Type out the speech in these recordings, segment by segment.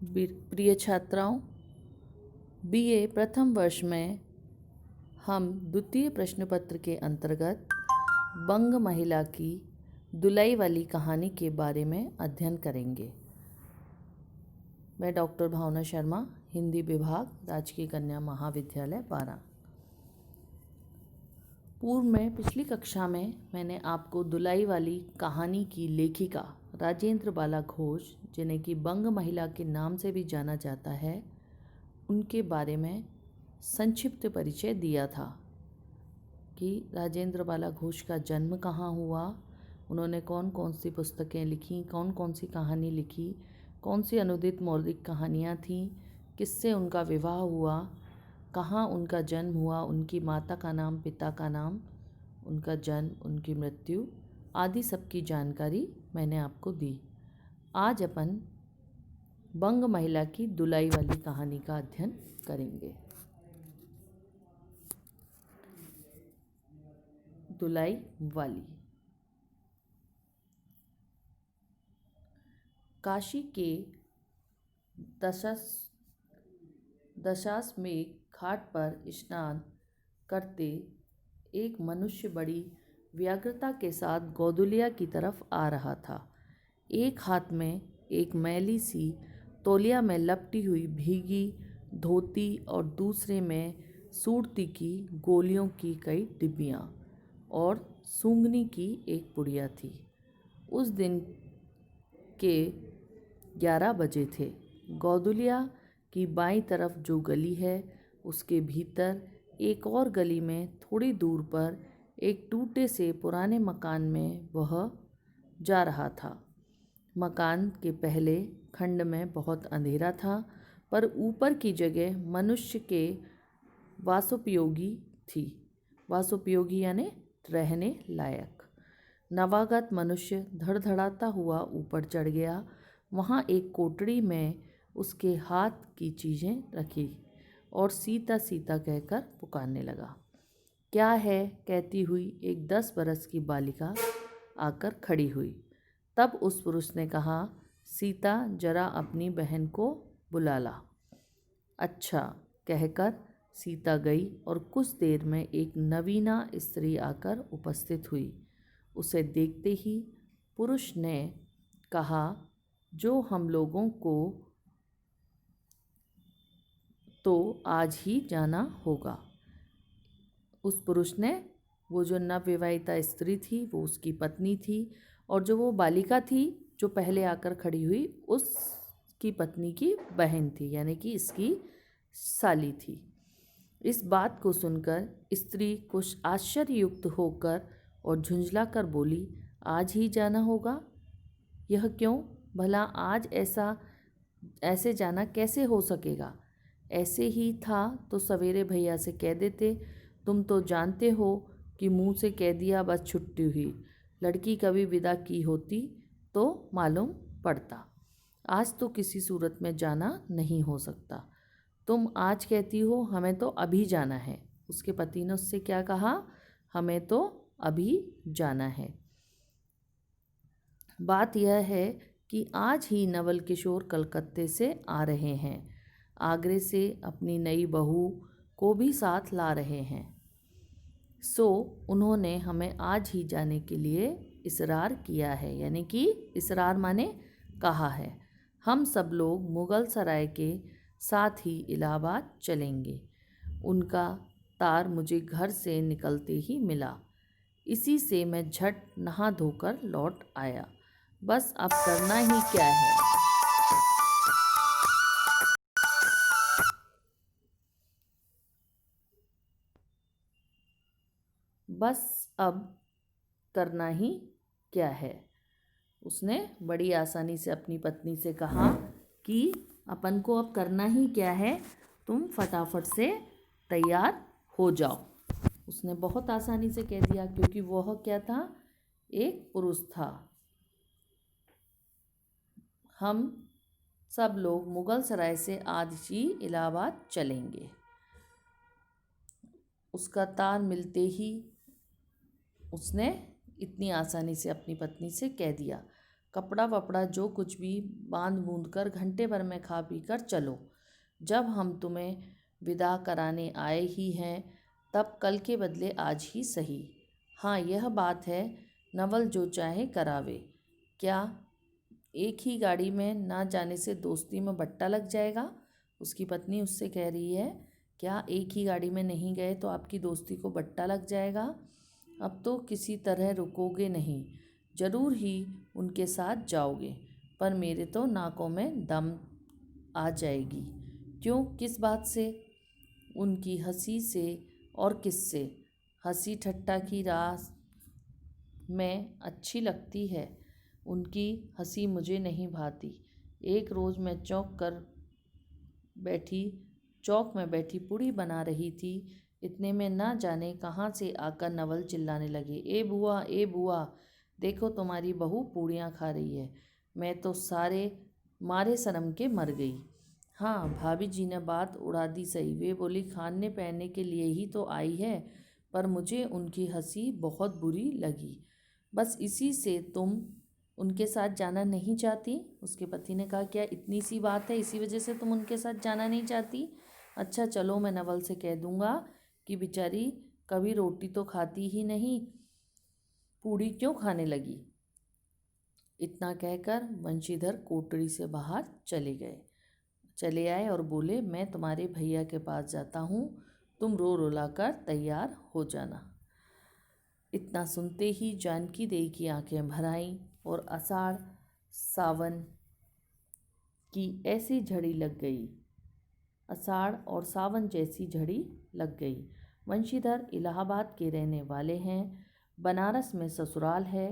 प्रिय छात्राओं, बीए प्रथम वर्ष में हम द्वितीय प्रश्न पत्र के अंतर्गत बंग महिला की दुलाई वाली कहानी के बारे में अध्ययन करेंगे। मैं डॉक्टर भावना शर्मा, हिंदी विभाग, राजकीय कन्या महाविद्यालय बारा। पूर्व में पिछली कक्षा में मैंने आपको दुलाई वाली कहानी की लेखिका राजेंद्र बाला घोष, जिन्हें कि बंग महिला के नाम से भी जाना जाता है, उनके बारे में संक्षिप्त परिचय दिया था कि राजेंद्र बाला घोष का जन्म कहाँ हुआ, उन्होंने कौन कौन सी पुस्तकें लिखीं, कौन कौन सी कहानी लिखी, कौन सी अनुदित मौलिक कहानियाँ थीं, किससे उनका विवाह हुआ, कहाँ उनका जन्म हुआ, उनकी माता का नाम, पिता का नाम, उनका जन्म, उनकी मृत्यु आदि सब की जानकारी मैंने आपको दी। आज अपन बंग महिला की दुलाई वाली कहानी का अध्ययन करेंगे। दुलाई वाली। काशी के दशाश्वमेध घाट पर स्नान करते एक मनुष्य बड़ी व्यग्रता के साथ गोदुलिया की तरफ आ रहा था। एक हाथ में एक मैली सी तौलिया में लपटी हुई भीगी धोती और दूसरे में सूरती की गोलियों की कई डिब्बियाँ और सूंघनी की एक पुड़िया थी। उस दिन के 11 बजे थे। गोदुलिया की बाईं तरफ जो गली है, उसके भीतर एक और गली में थोड़ी दूर पर एक टूटे से पुराने मकान में वह जा रहा था। मकान के पहले खंड में बहुत अंधेरा था, पर ऊपर की जगह मनुष्य के वासोपयोगी थी। वासोपयोगी यानी रहने लायक। नवागत मनुष्य धड़धड़ाता हुआ ऊपर चढ़ गया। वहाँ एक कोठरी में उसके हाथ की चीज़ें रखी और सीता सीता कहकर पुकारने लगा। क्या है, कहती हुई एक 10 बरस की बालिका आकर खड़ी हुई। तब उस पुरुष ने कहा, सीता, जरा अपनी बहन को बुला ला। अच्छा, कहकर सीता गई और कुछ देर में एक नवीना स्त्री आकर उपस्थित हुई। उसे देखते ही पुरुष ने कहा, जो हम लोगों को तो आज ही जाना होगा। उस पुरुष ने, वो जो नवविवाहिता स्त्री थी वो उसकी पत्नी थी, और जो वो बालिका थी जो पहले आकर खड़ी हुई, उसकी पत्नी की बहन थी, यानी कि इसकी साली थी। इस बात को सुनकर स्त्री कुछ आश्चर्ययुक्त होकर और झुंझला कर बोली, आज ही जाना होगा? यह क्यों? भला आज ऐसे जाना कैसे हो सकेगा? ऐसे ही था तो सवेरे भैया से कह देते। तुम तो जानते हो कि मुंह से कह दिया बस छुट्टी हुई। लड़की कभी विदा की होती तो मालूम पड़ता। आज तो किसी सूरत में जाना नहीं हो सकता। तुम आज कहती हो हमें तो अभी जाना है। उसके पति ने उससे क्या कहा? हमें तो अभी जाना है। बात यह है कि आज ही नवल किशोर कलकत्ते से आ रहे हैं। आगरे से अपनी नई बहू को भी साथ ला रहे हैं। सो उन्होंने हमें आज ही जाने के लिए इसरार किया है, यानी कि इसरार माने कहा है। हम सब लोग मुगल सराय के साथ ही इलाहाबाद चलेंगे। उनका तार मुझे घर से निकलते ही मिला। इसी से मैं झट नहा धोकर लौट आया। बस अब करना ही क्या है। बस अब करना ही क्या है। उसने बड़ी आसानी से अपनी पत्नी से कहा कि अपन को अब करना ही क्या है, तुम फटाफट से तैयार हो जाओ। उसने बहुत आसानी से कह दिया, क्योंकि वह क्या था? एक पुरुष था। हम सब लोग मुगल सराय से आज ही इलाहाबाद चलेंगे। उसका तार मिलते ही उसने इतनी आसानी से अपनी पत्नी से कह दिया। कपड़ा वपड़ा जो कुछ भी बांध बूंद कर घंटे भर में खा पी कर चलो। जब हम तुम्हें विदा कराने आए ही हैं, तब कल के बदले आज ही सही। हाँ, यह बात है, नवल जो चाहे करावे। क्या एक ही गाड़ी में ना जाने से दोस्ती में बट्टा लग जाएगा? उसकी पत्नी उससे कह रही है, क्या एक ही गाड़ी में नहीं गए तो आपकी दोस्ती को बट्टा लग जाएगा? अब तो किसी तरह रुकोगे नहीं, जरूर ही उनके साथ जाओगे, पर मेरे तो नाकों में दम आ जाएगी। क्यों, किस बात से? उनकी हंसी से। और किससे? हंसी ठट्टा की राह में अच्छी लगती है, उनकी हंसी मुझे नहीं भाती। एक रोज़ मैं चौक में बैठी पूड़ी बना रही थी। इतने में ना जाने कहाँ से आकर नवल चिल्लाने लगे, ए बुआ, ए बुआ, देखो तुम्हारी बहू पूड़ियाँ खा रही है। मैं तो सारे मारे शर्म के मर गई। हाँ, भाभी जी ने बात उड़ा दी सही। वे बोली, खाने पहनने के लिए ही तो आई है, पर मुझे उनकी हंसी बहुत बुरी लगी। बस इसी से तुम उनके साथ जाना नहीं चाहती? उसके पति ने कहा, क्या इतनी सी बात है, इसी वजह से तुम उनके साथ जाना नहीं चाहती? अच्छा चलो, मैं नवल से कह दूंगा कि बेचारी कभी रोटी तो खाती ही नहीं, पूड़ी क्यों खाने लगी। इतना कहकर वंशीधर कोठरी से बाहर चले आए और बोले, मैं तुम्हारे भैया के पास जाता हूँ, तुम रो रुला कर तैयार हो जाना। इतना सुनते ही जानकी देई की आंखें भर आईं और आषाढ़ सावन की ऐसी झड़ी लग गई, आषाढ़ और सावन जैसी झड़ी लग गई। वंशीधर इलाहाबाद के रहने वाले हैं, बनारस में ससुराल है,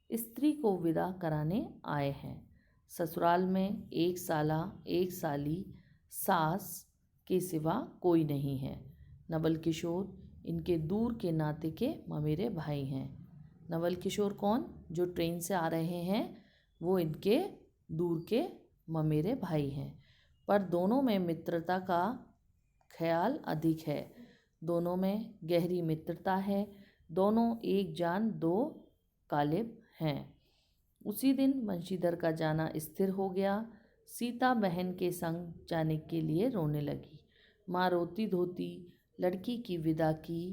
स्त्री को विदा कराने आए हैं। ससुराल में एक साला एक साली सास के सिवा कोई नहीं है। नवल किशोर इनके दूर के नाते के ममेरे भाई हैं। नवल किशोर कौन? जो ट्रेन से आ रहे हैं, वो इनके दूर के ममेरे भाई हैं। पर दोनों में मित्रता का ख्याल अधिक है, दोनों में गहरी मित्रता है, दोनों एक जान दो कालिब हैं। उसी दिन वंशीधर का जाना स्थिर हो गया। सीता बहन के संग जाने के लिए रोने लगी। माँ रोती धोती लड़की की विदा की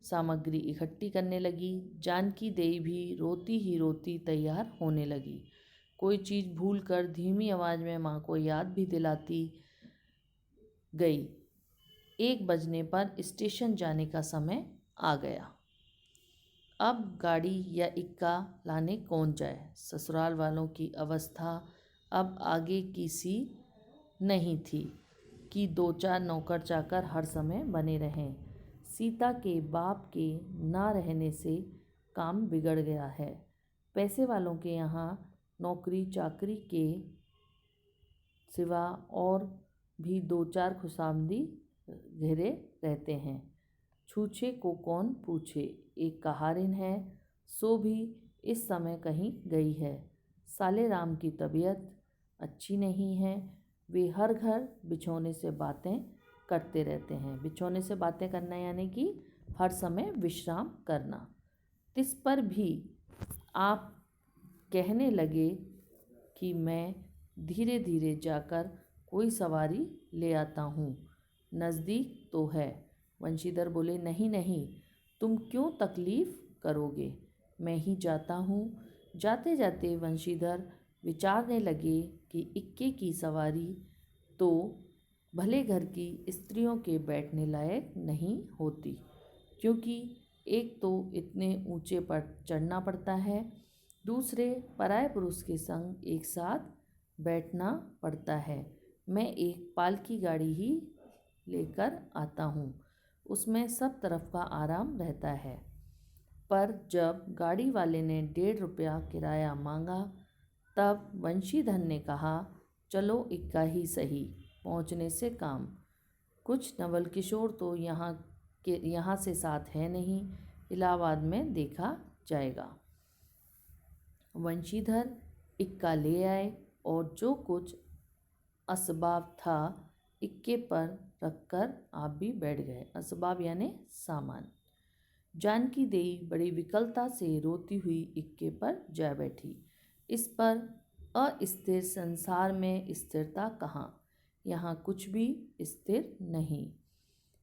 सामग्री इकट्ठी करने लगी। जानकी देई भी रोती ही रोती तैयार होने लगी। कोई चीज़ भूल कर धीमी आवाज़ में माँ को याद भी दिलाती गई। 1 बजने पर स्टेशन जाने का समय आ गया। अब गाड़ी या इक्का लाने कौन जाए? ससुराल वालों की अवस्था अब आगे की सी नहीं थी कि 2-4 नौकर चाकर हर समय बने रहें। सीता के बाप के ना रहने से काम बिगड़ गया है। पैसे वालों के यहाँ नौकरी चाकरी के सिवा और भी 2-4 खुशामदी घेरे रहते हैं। छूछे को कौन पूछे, एक कहारिन है, सो भी इस समय कहीं गई है। साले राम की तबीयत अच्छी नहीं है, वे हर घर बिछौने से बातें करते रहते हैं। बिछौने से बातें करना यानी कि हर समय विश्राम करना। इस पर भी आप कहने लगे कि मैं धीरे धीरे जाकर कोई सवारी ले आता हूँ, नज़दीक तो है। वंशीधर बोले, नहीं नहीं, तुम क्यों तकलीफ़ करोगे, मैं ही जाता हूँ। जाते जाते वंशीधर विचारने लगे कि इक्के की सवारी तो भले घर की स्त्रियों के बैठने लायक नहीं होती, क्योंकि एक तो इतने ऊंचे पर चढ़ना पड़ता है, दूसरे पराये पुरुष के संग एक साथ बैठना पड़ता है। मैं एक पालकी गाड़ी ही लेकर आता हूँ, उसमें सब तरफ का आराम रहता है। पर जब गाड़ी वाले ने 1.5 रुपया किराया मांगा, तब वंशीधर ने कहा, चलो इक्का ही सही, पहुँचने से काम। कुछ नवल किशोर तो यहाँ से साथ है नहीं, इलाहाबाद में देखा जाएगा। वंशीधर इक्का ले आए और जो कुछ असबाब था इक्के पर रखकर आप भी बैठ गए। असबाब यानी सामान। जानकी देई बड़ी विकलता से रोती हुई इक्के पर जा बैठी। इस पर अस्थिर संसार में स्थिरता कहाँ, यहाँ कुछ भी स्थिर नहीं।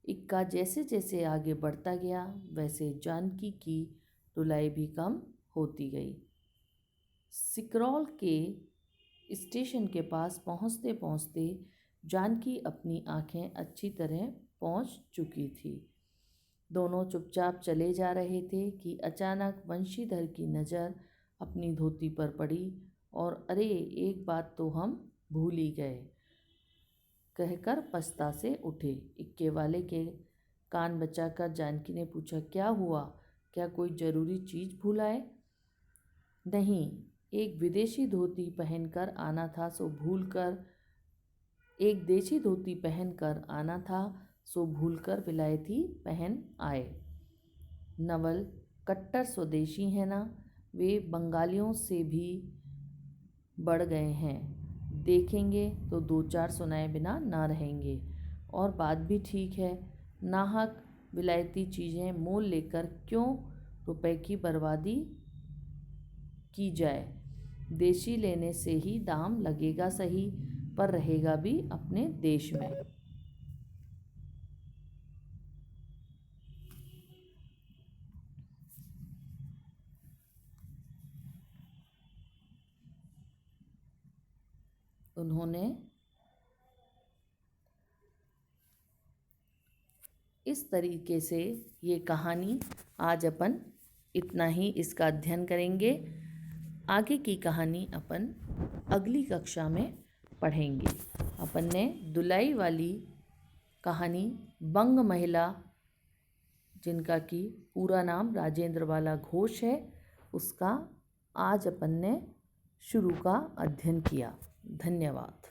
इक्का जैसे जैसे आगे बढ़ता गया वैसे जानकी की रुलाई भी कम होती गई। सिकरौल के स्टेशन के पास पहुंचते पहुंचते जानकी अपनी आंखें अच्छी तरह पहुंच चुकी थी। दोनों चुपचाप चले जा रहे थे कि अचानक वंशीधर की नज़र अपनी धोती पर पड़ी और अरे एक बात तो हम भूल ही गए कहकर पछता से उठे। इक्के वाले के कान बचाकर जानकी ने पूछा, क्या हुआ, क्या कोई ज़रूरी चीज़ भूल आए? नहीं, एक विदेशी धोती पहनकर आना था सो भूलकर एक देशी धोती पहनकर आना था सो भूलकर विलायती पहन आए। नवल कट्टर स्वदेशी हैं ना, वे बंगालियों से भी बढ़ गए हैं। देखेंगे तो दो चार सुनाए बिना ना रहेंगे। और बात भी ठीक है, नाहक विलायती चीज़ें मोल लेकर क्यों रुपए की बर्बादी की जाए। देशी लेने से ही दाम लगेगा सही, पर रहेगा भी अपने देश में। उन्होंने इस तरीके से ये कहानी आज अपन इतना ही इसका अध्ययन करेंगे। आगे की कहानी अपन अगली कक्षा में पढ़ेंगे। अपन ने दुलाई वाली कहानी बंग महिला, जिनका कि पूरा नाम राजेंद्र बाला घोष है, उसका आज अपन ने शुरू का अध्ययन किया। धन्यवाद।